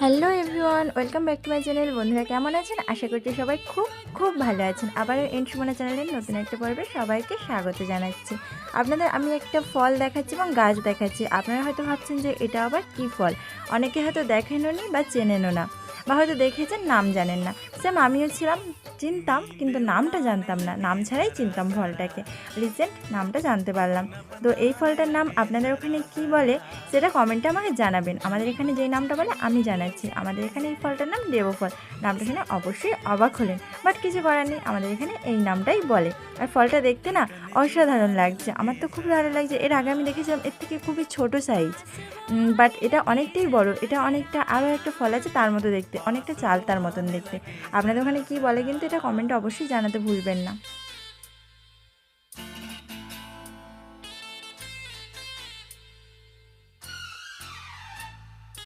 Hello everyone, welcome back to my channel. বন্ধুরা কেমন আছেন? আশা করছি সবাই খুব খুব ভালো আছেন। আবারও সুমনা চ্যানেলের নতুন একটা পর্বে সবাইকে স্বাগত জানাচ্ছি। আপনাদের আমি একটা ফল দেখাচ্ছি এবং গাছ দেখাচ্ছি। আপনারা হয়তো ভাবছেন যে এটা আবার কী ফল। অনেকে হয়তো দেখেনও নি বা চেনেনও না, বা হয়তো দেখেছেন নাম জানেন না। সেম আমিও ছিলাম, চিনতাম কিন্তু নামটা জানতাম না, নাম ছাড়াই চিনতাম ফলটাকে। রিসেন্ট নামটা জানতে পারলাম। তো এই ফলটার নাম আপনাদের ওখানে কী বলে সেটা কমেন্টে আমাকে জানাবেন। আমাদের এখানে যেই নামটা বলে আমি জানাচ্ছি। আমাদের এখানে এই ফলটার নাম দেবো ফল। নামটা শুনে অবশ্যই অবাক হলেন, বাট কিছু করার নেই, আমাদের এখানে এই নামটাই বলে। আর ফলটা দেখতে না অসাধারণ লাগছে, আমার তো খুব ভালো লাগছে। এর আগে আমি দেখেছিলাম এর থেকে খুবই ছোট সাইজ, বাট এটা অনেকটাই বড়। এটা অনেকটা, আরও একটা ফল আছে তার মতো দেখতে, অনেকটা চালতার মতন দেখতে। আপনাদের ওখানে কী বলে কিন্তু এটা কমেন্টে অবশ্যই জানাতে ভুলবেন না।